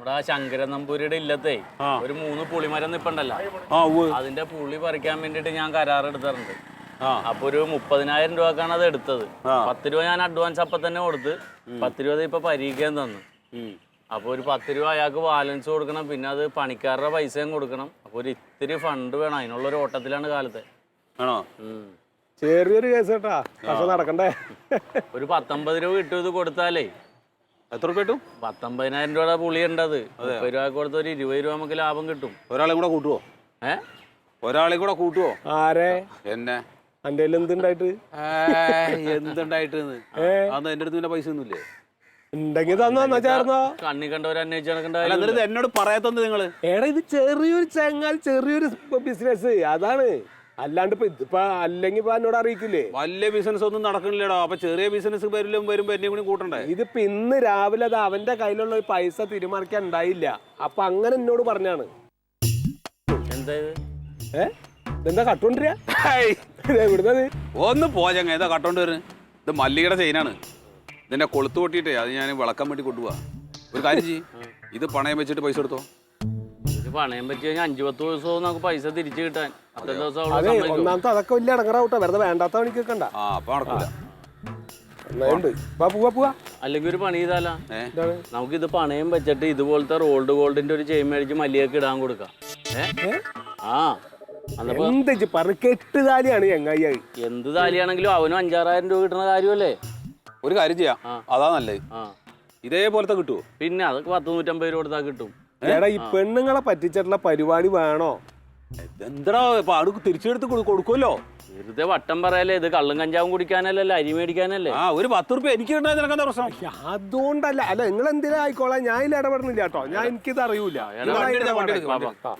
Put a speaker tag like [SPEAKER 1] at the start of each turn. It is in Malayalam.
[SPEAKER 1] നമ്മുടെ ആ ശങ്കരൻ നമ്പൂരിയുടെ ഇല്ലത്തെ ഒരു 3 പുളിമരം നിപ്പുണ്ടല്ലോ, അതിന്റെ പുളി പറിക്കാൻ വേണ്ടിട്ട് ഞാൻ കരാർ എടുത്തിട്ടുണ്ട്. അപ്പൊ ഒരു 30,000 രൂപക്കാണ് അത് എടുത്തത്. 10 രൂപ ഞാൻ അഡ്വാൻസ് അപ്പൊ തന്നെ കൊടുത്ത്, 10 രൂപ ഇപ്പൊ പരീക്കാൻ തന്നു. അപ്പൊ ഒരു 10 രൂപ അയാൾക്ക് ബാലൻസ് കൊടുക്കണം, പിന്നെ അത് പണിക്കാരുടെ പൈസയും കൊടുക്കണം. അപ്പൊ ഒരു ഇത്തിരി ഫണ്ട് വേണം, അതിനുള്ള ഒരു ഓട്ടത്തിലാണ് കാലത്തെ.
[SPEAKER 2] ആണോ?
[SPEAKER 3] ചെറിയൊരു കേസ് കേട്ടാ, പക്ഷെ നടക്കണ്ടേ.
[SPEAKER 1] ഒരു 19 രൂപ കിട്ടും ഇത് കൊടുത്താലേ.
[SPEAKER 2] എത്ര രൂപ കിട്ടും?
[SPEAKER 1] 19,000 രൂപയുടെ പുളി ഉണ്ടത്. 30 രൂപ കൊടുത്ത ഒരു 20 രൂപ നമുക്ക് ലാഭം കിട്ടും.
[SPEAKER 2] ഒരാളെ കൂടെ കൂട്ടുവോ? ഒരാളെ കൂടെ കൂട്ടുവോ?
[SPEAKER 3] ആരെ?
[SPEAKER 2] എന്നെ.
[SPEAKER 3] എന്റെ എന്തുണ്ടായിട്ട്?
[SPEAKER 2] എന്തുണ്ടായിട്ട്? അന്ന് എന്റെ അടുത്ത് പിന്നെ പൈസ ഒന്നുമില്ലേ?
[SPEAKER 3] ഉണ്ടെങ്കിൽ തന്നോ ചേർന്നോ?
[SPEAKER 1] കണ്ണി കണ്ടവർ അന്വേഷിച്ചു
[SPEAKER 2] എന്നോട് പറയാത്തത് നിങ്ങള്.
[SPEAKER 3] എടാ ഇത് ചെറിയൊരു ചെങ്ങാൽ, ചെറിയൊരു ബിസിനസ് അതാണ്. അല്ലാണ്ട് ഇപ്പൊ ഇതിപ്പോ അല്ലെങ്കിൽ ഇപ്പൊ എന്നോട് അറിയിക്കില്ലേ?
[SPEAKER 2] വലിയ ബിസിനസ് ഒന്നും നടക്കണില്ലടോ. അപ്പൊ ചെറിയ ബിസിനസ് വരുമ്പോ എന്നെ കൂടി കൂട്ടണ്ടേ?
[SPEAKER 3] ഇതിപ്പോ ഇന്ന് രാവിലെ അത് അവന്റെ കയ്യിലുള്ള ഒരു പൈസ തീരുമാനിക്കാൻ ഉണ്ടായില്ല. അപ്പൊ അങ്ങനെ എന്നോട് പറഞ്ഞാണ്. എന്താ കട്ടോണ്ടിരാ? എവിടുന്നത്?
[SPEAKER 2] ഒന്ന് പോചങ്ങ ഏതാ കട്ടോണ്ട് വരുന്നത്? ഇത് മല്ലികയുടെ ചെയിനാണ്. ഇതിന്റെ കൊളുത്ത് പൊട്ടിയിട്ടേ അത് ഞാൻ വിളക്കാൻ വേണ്ടി കൊണ്ടുപോവാ. ഒരു കാര്യം ചെയ്യ്, ഇത് പണയം വെച്ചിട്ട് പൈസ എടുത്തോ.
[SPEAKER 1] പണയം വെച്ച് കഴിഞ്ഞാൽ 5-10 ദിവസവും നമുക്ക് പൈസ തിരിച്ചു കിട്ടാൻ.
[SPEAKER 3] ഒന്നാമത്തെ അതൊക്കെ വലിയ അടങ്ങറാവട്ടെ, വെറുതെ വേണ്ടാത്ത പണിക്ക് വെക്കണ്ട.
[SPEAKER 1] അല്ലെങ്കിൽ ഒരു പണി ചെയ്താലാ, നമുക്ക് ഇത് പണയം വെച്ചിട്ട് ഇതുപോലത്തെ റോൾഡ് ഗോൾഡിന്റെ ഒരു ചെയിൻ മേടിച്ച് മല്ലികക്ക് ഇടാൻ കൊടുക്കാം.
[SPEAKER 3] കെട്ട് താലിയാണ് ചങ്ങായി.
[SPEAKER 1] എന്ത് താലിയാണെങ്കിലും അവനും 5-6,000 രൂപ കിട്ടുന്ന കാര്യമല്ലേ?
[SPEAKER 2] ഒരു കാര്യം ചെയ്യാം, അതാ നല്ലത്. ഇതേപോലത്തെ കിട്ടുമോ?
[SPEAKER 1] പിന്നെ അതൊക്കെ 10-150 രൂപ കൊടുത്താൽ കിട്ടും.
[SPEAKER 3] എടാ ഈ പെണ്ണുങ്ങളെ പറ്റിച്ചിട്ടുള്ള പരിപാടി വേണോ?
[SPEAKER 2] എന്താ തിരിച്ചെടുത്ത് കൊടുക്കുമല്ലോ.
[SPEAKER 1] വെറുതെ വട്ടം പറയാലേ, ഇത് കള്ളും കഞ്ചാവും കുടിക്കാനല്ലല്ലോ, അരി മേടിക്കാനല്ലേ.
[SPEAKER 2] ഒരു 10 രൂപ എനിക്ക് കിട്ടാൻ പ്രശ്നം.
[SPEAKER 3] അതുകൊണ്ടല്ല. അല്ല നിങ്ങൾ എന്തിനാ ആയിക്കോളാം, ഞാൻ ഇതിൽ ഇടപെടുന്നില്ല കേട്ടോ. ഞാൻ എനിക്കിത് അറിയൂല.